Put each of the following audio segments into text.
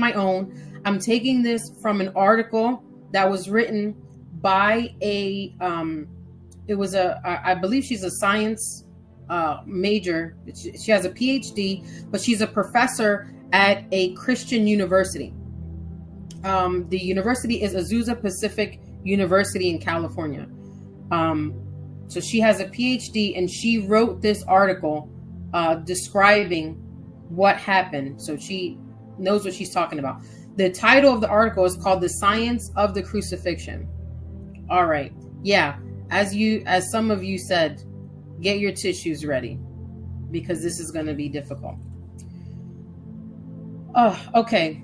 my own. I'm taking this from an article that was written by a, I believe she's a science major. She has a PhD, but she's a professor at a Christian university. The university is Azusa Pacific University in California. So she has a PhD, and she wrote this article describing what happened. So she knows what she's talking about. The title of the article is called "The Science of the Crucifixion." All right. Yeah. As some of you said, get your tissues ready, because this is going to be difficult. Okay.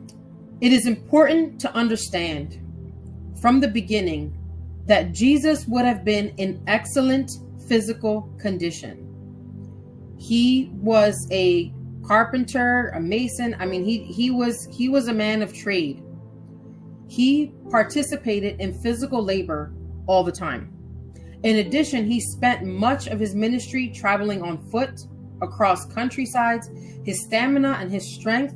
It is important to understand from the beginning that Jesus would have been in excellent physical condition. He was a carpenter, a mason. I mean, he was a man of trade. He participated in physical labor all the time. In addition, he spent much of his ministry traveling on foot across countrysides. His stamina and his strength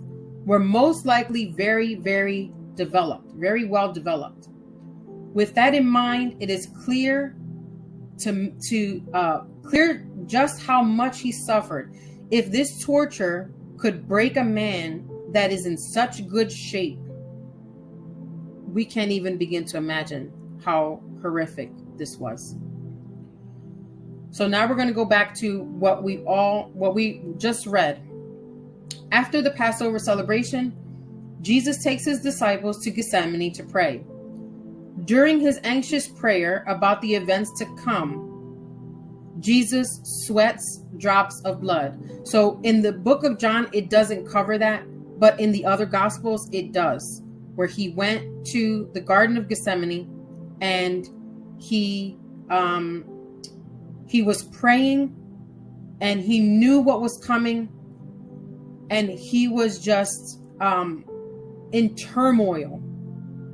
were most likely very, very developed, very well developed. With that in mind, it is clear clear just how much he suffered. If this torture could break a man that is in such good shape, we can't even begin to imagine how horrific this was. So now we're going to go back to what we just read. After the Passover celebration, Jesus takes his disciples to Gethsemane to pray. During his anxious prayer about the events to come, Jesus sweats drops of blood. So in the book of John, it doesn't cover that, but in the other gospels, it does, where he went to the Garden of Gethsemane and he was praying, and he knew what was coming, and he was just in turmoil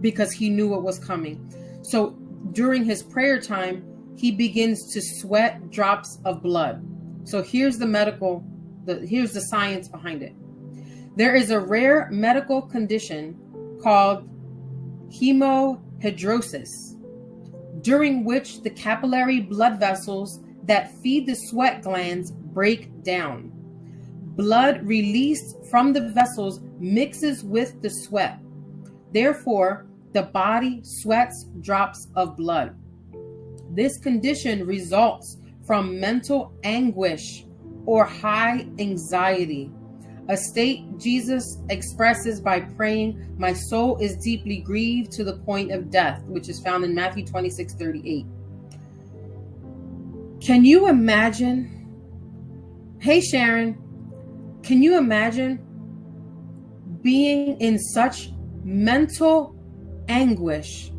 because he knew what was coming. So during his prayer time, he begins to sweat drops of blood. So here's here's the science behind it. There is a rare medical condition called hemohidrosis, during which the capillary blood vessels that feed the sweat glands break down. Blood released from the vessels mixes with the sweat. Therefore, the body sweats drops of blood. This condition results from mental anguish or high anxiety, a state Jesus expresses by praying, "My soul is deeply grieved to the point of death," which is found in Matthew 26:38. Can you imagine? Hey, Sharon, can you imagine being in such mental anguish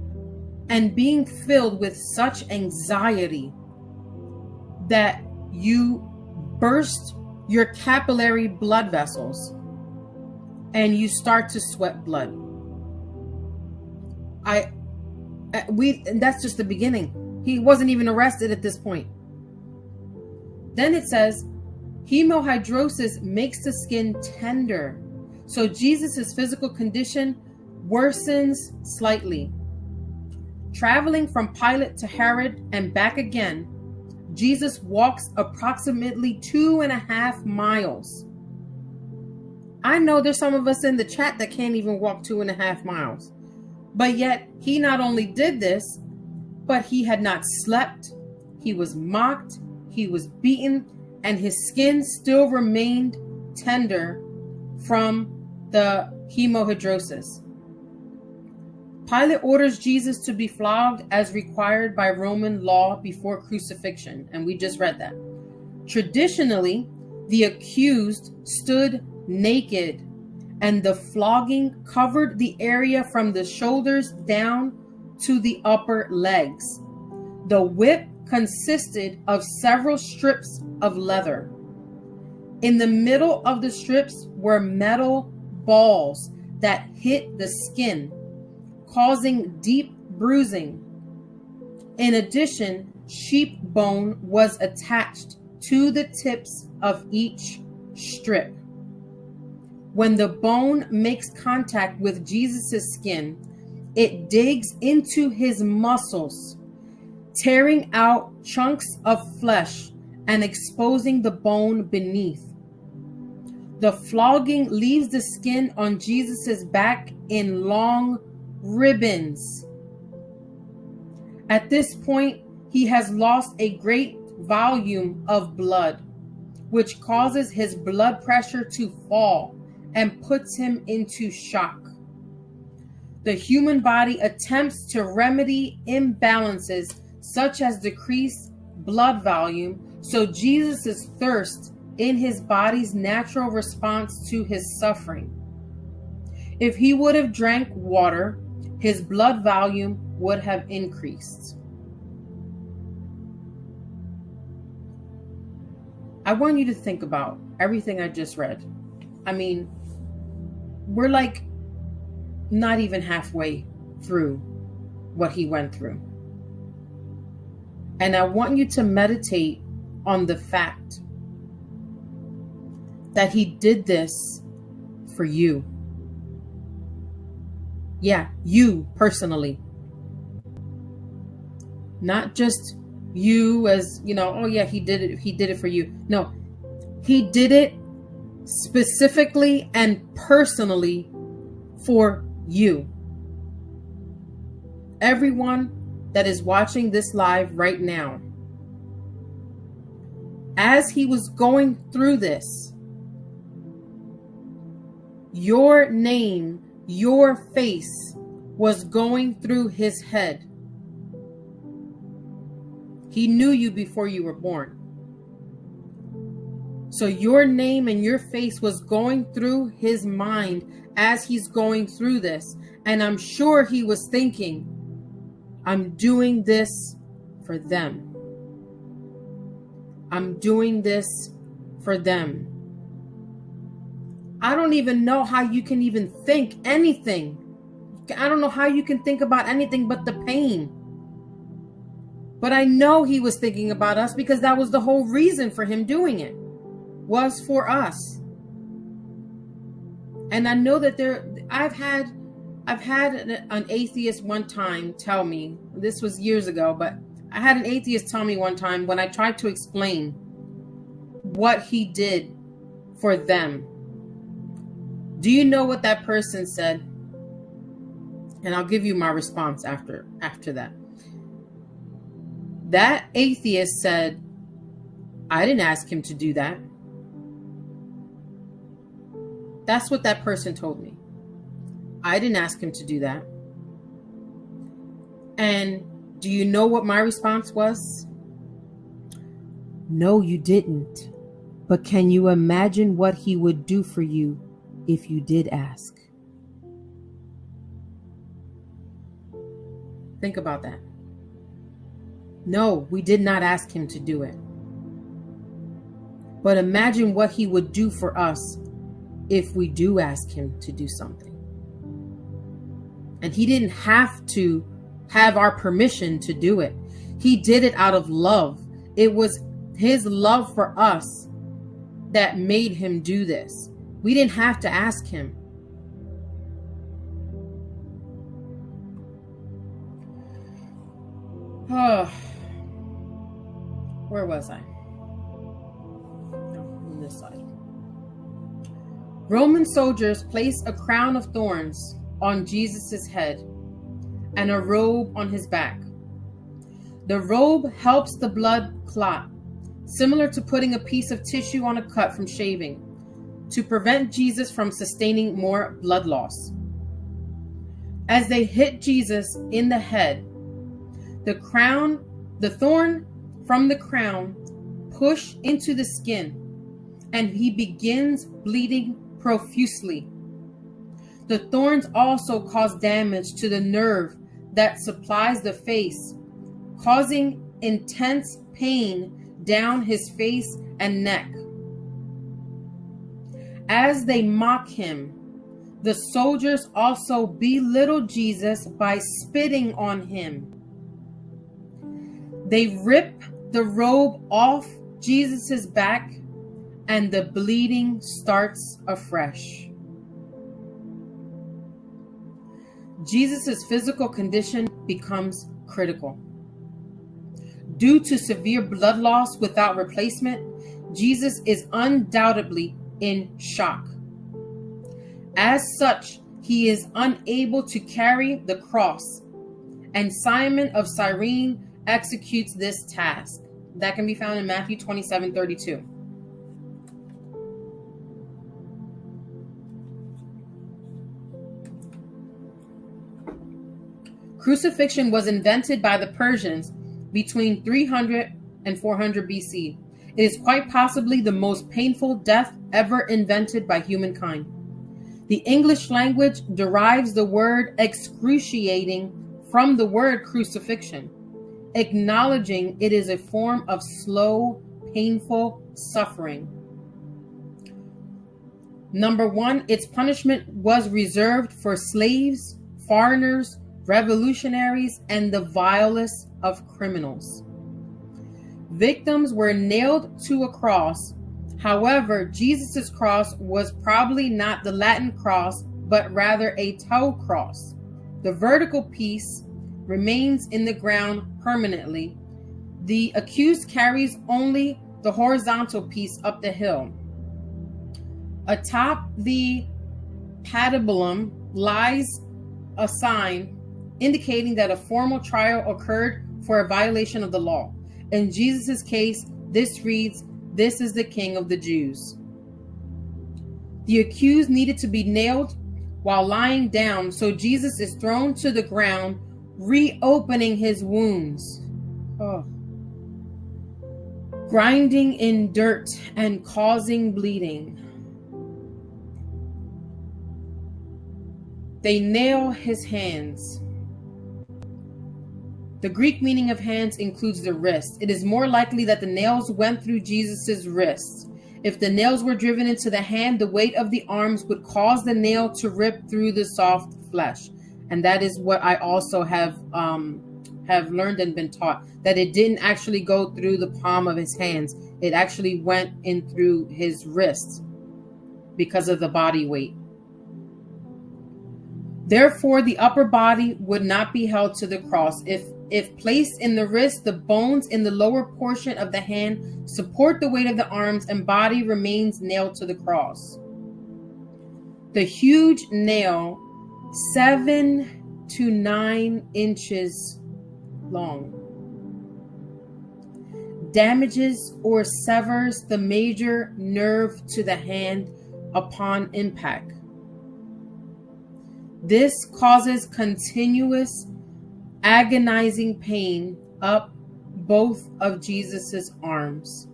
and being filled with such anxiety that you burst your capillary blood vessels and you start to sweat blood? And that's just the beginning. He wasn't even arrested at this point. Then it says, hemohidrosis makes the skin tender. So Jesus' physical condition worsens slightly. Traveling from Pilate to Herod and back again, Jesus walks approximately 2.5 miles. I know there's some of us in the chat that can't even walk 2.5 miles. But yet he not only did this, but he had not slept, he was mocked, he was beaten, and his skin still remained tender from the hemohidrosis. Pilate orders Jesus to be flogged as required by Roman law before crucifixion, and we just read that. Traditionally, the accused stood naked, and the flogging covered the area from the shoulders down to the upper legs. The whip consisted of several strips of leather. In the middle of the strips were metal balls that hit the skin, causing deep bruising. In addition, sheep bone was attached to the tips of each strip. When the bone makes contact with Jesus' skin, it digs into his muscles, tearing out chunks of flesh and exposing the bone beneath. The flogging leaves the skin on Jesus' back in long ribbons. At this point, he has lost a great volume of blood, which causes his blood pressure to fall and puts him into shock. The human body attempts to remedy imbalances such as decreased blood volume, so Jesus' thirst in his body's natural response to his suffering. If he would have drank water, his blood volume would have increased. I want you to think about everything I just read. I mean, we're like not even halfway through what he went through. And I want you to meditate on the fact that he did this for you. Yeah, you personally. Not just you as, oh yeah, he did it for you. No, he did it specifically and personally for you. Everyone that is watching this live right now, as he was going through this, your name, your face was going through his head. He knew you before you were born. So your name and your face was going through his mind as he's going through this. And I'm sure he was thinking, I'm doing this for them. I'm doing this for them. I don't even know how you can even think anything. I don't know how you can think about anything but the pain. But I know he was thinking about us because that was the whole reason for him doing it, was for us. And I know that I've had an atheist one time tell me, this was years ago, but I had an atheist tell me one time when I tried to explain what he did for them. Do you know what that person said? And I'll give you my response after that. That atheist said, I didn't ask him to do that. That's what that person told me. I didn't ask him to do that. And do you know what my response was? No, you didn't. But can you imagine what he would do for you if you did ask? Think about that. No, we did not ask him to do it. But imagine what he would do for us if we do ask him to do something. And he didn't have to have our permission to do it. He did it out of love. It was his love for us that made him do this. We didn't have to ask him. Oh, where was I? On this side. Roman soldiers placed a crown of thorns on Jesus' head and a robe on his back. The robe helps the blood clot, similar to putting a piece of tissue on a cut from shaving, to prevent Jesus from sustaining more blood loss. As they hit Jesus in the head, the thorn from the crown push into the skin, and he begins bleeding profusely. The thorns also cause damage to the nerve that supplies the face, causing intense pain down his face and neck. As they mock him, the soldiers also belittle Jesus by spitting on him. They rip the robe off Jesus' back, and the bleeding starts afresh. Jesus' physical condition becomes critical. Due to severe blood loss without replacement, Jesus is undoubtedly in shock. As such, he is unable to carry the cross, and Simon of Cyrene executes this task. That can be found in Matthew 27:32. Crucifixion was invented by the Persians between 300 and 400 BC. It is quite possibly the most painful death ever invented by humankind. The English language derives the word excruciating from the word crucifixion, acknowledging it is a form of slow, painful suffering. Number one, its punishment was reserved for slaves, foreigners, revolutionaries, and the vilest of criminals. Victims were nailed to a cross. However, Jesus' cross was probably not the Latin cross, but rather a toe cross. The vertical piece remains in the ground permanently. The accused carries only the horizontal piece up the hill. Atop the patibulum lies a sign indicating that a formal trial occurred for a violation of the law. In Jesus' case, this reads, "This is the King of the Jews." The accused needed to be nailed while lying down, so Jesus is thrown to the ground, reopening his wounds, grinding in dirt and causing bleeding. They nail his hands. The Greek meaning of hands includes the wrist. It is more likely that the nails went through Jesus' wrists. If the nails were driven into the hand, the weight of the arms would cause the nail to rip through the soft flesh. And that is what I also have learned and been taught, that it didn't actually go through the palm of his hands. It actually went in through his wrists because of the body weight. Therefore, the upper body would not be held to the cross. If placed in the wrist, the bones in the lower portion of the hand support the weight of the arms, and body remains nailed to the cross. The huge nail, 7 to 9 inches long, damages or severs the major nerve to the hand upon impact. This causes continuous agonizing pain up both of Jesus's arms.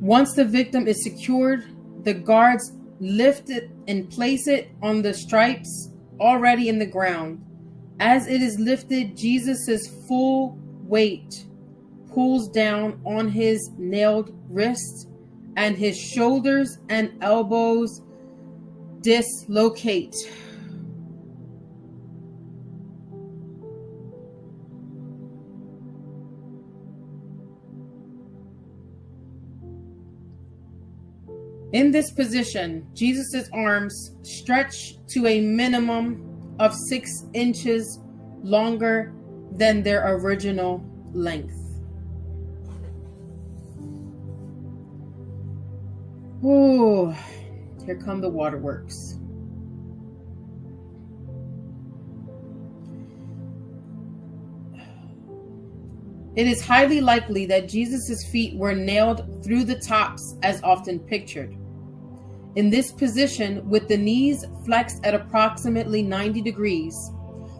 Once the victim is secured, the guards lift it and place it on the stripes already in the ground. As it is lifted, Jesus's full weight pulls down on his nailed wrists, and his shoulders and elbows dislocate. In this position, Jesus' arms stretch to a minimum of 6 inches longer than their original length. Oh, here come the waterworks. It is highly likely that Jesus' feet were nailed through the tops as often pictured. In this position, with the knees flexed at approximately 90 degrees,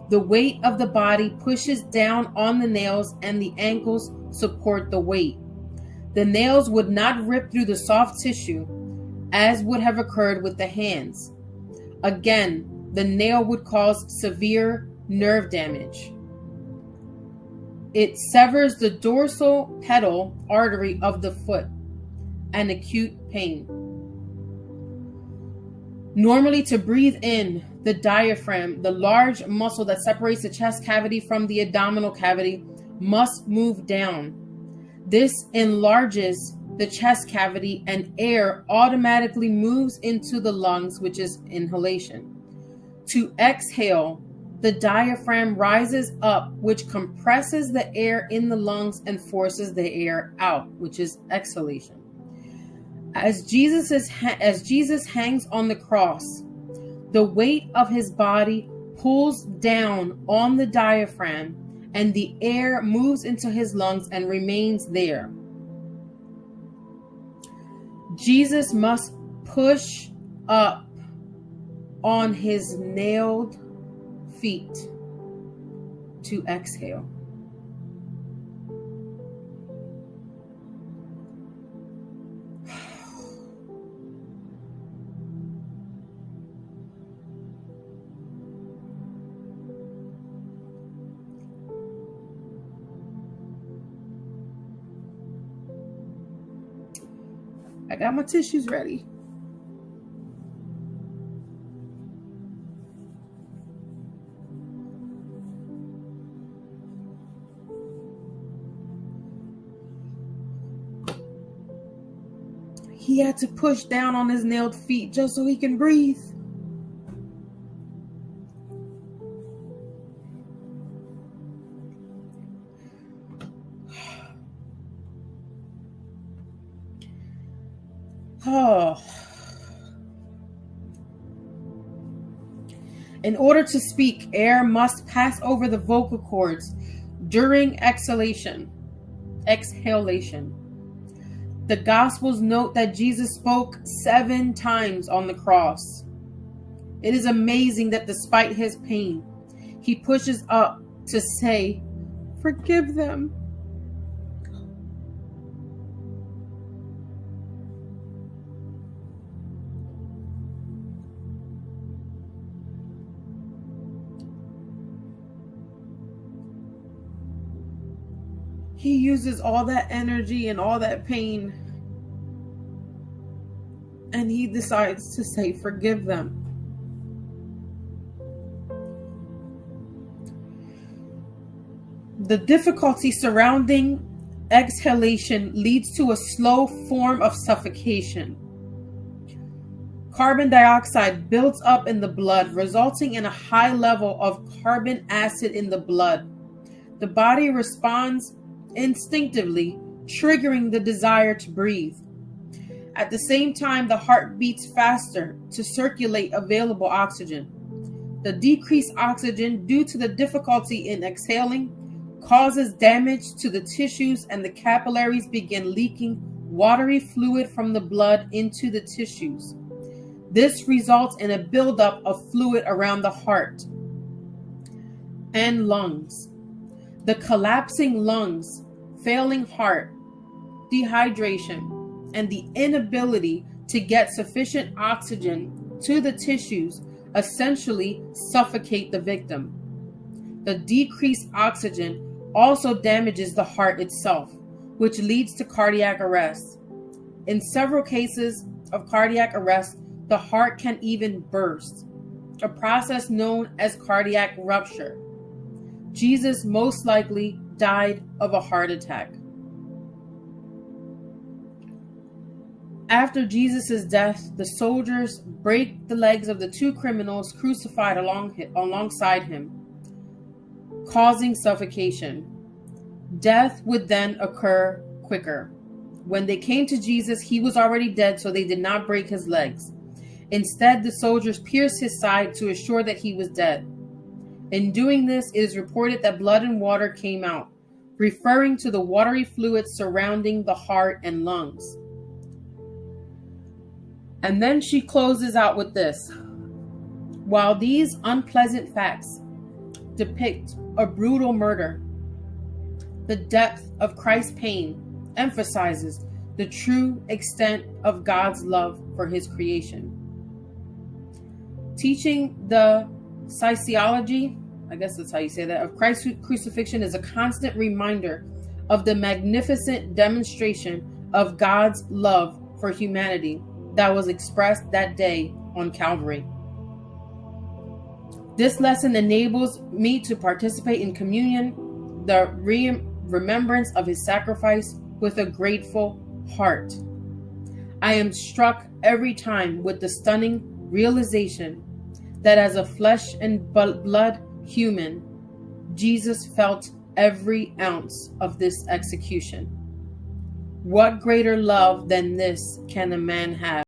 the weight of the body pushes down on the nails and the ankles support the weight. The nails would not rip through the soft tissue as would have occurred with the hands. Again, the nail would cause severe nerve damage. It severs the dorsal pedal artery of the foot, an acute pain. Normally, to breathe in, the diaphragm, the large muscle that separates the chest cavity from the abdominal cavity, must move down. This enlarges the chest cavity, and air automatically moves into the lungs, which is inhalation. To exhale, the diaphragm rises up, which compresses the air in the lungs and forces the air out, which is exhalation. As Jesus hangs on the cross, the weight of his body pulls down on the diaphragm, and the air moves into his lungs and remains there. Jesus must push up on his nailed feet to exhale. I got my tissues ready. He had to push down on his nailed feet just so he can breathe. Oh. In order to speak, air must pass over the vocal cords during exhalation. The Gospels note that Jesus spoke 7 times on the cross. It is amazing that despite his pain, he pushes up to say, "Forgive them." He uses all that energy and all that pain, and he decides to say, "Forgive them." The difficulty surrounding exhalation leads to a slow form of suffocation. Carbon dioxide builds up in the blood, resulting in a high level of carbon acid in the blood. The body responds instinctively, triggering the desire to breathe. At the same time, the heart beats faster to circulate available oxygen. The decreased oxygen due to the difficulty in exhaling causes damage to the tissues, and the capillaries begin leaking watery fluid from the blood into the tissues. This results in a buildup of fluid around the heart and lungs. The collapsing lungs, failing heart, dehydration, and the inability to get sufficient oxygen to the tissues essentially suffocate the victim. The decreased oxygen also damages the heart itself, which leads to cardiac arrest. In several cases of cardiac arrest, the heart can even burst, a process known as cardiac rupture. Jesus most likely died of a heart attack. After Jesus' death, the soldiers break the legs of the 2 criminals crucified alongside him, causing suffocation. Death would then occur quicker. When they came to Jesus, he was already dead, so they did not break his legs. Instead, the soldiers pierced his side to assure that he was dead. In doing this, it is reported that blood and water came out, referring to the watery fluid surrounding the heart and lungs. And then she closes out with this. While these unpleasant facts depict a brutal murder, the depth of Christ's pain emphasizes the true extent of God's love for his creation. Teaching the psychology, I guess that's how you say that, of Christ's crucifixion is a constant reminder of the magnificent demonstration of God's love for humanity that was expressed that day on Calvary. This lesson enables me to participate in communion, the remembrance of his sacrifice, with a grateful heart. I am struck every time with the stunning realization that as a flesh and blood human, Jesus felt every ounce of this execution. What greater love than this can a man have?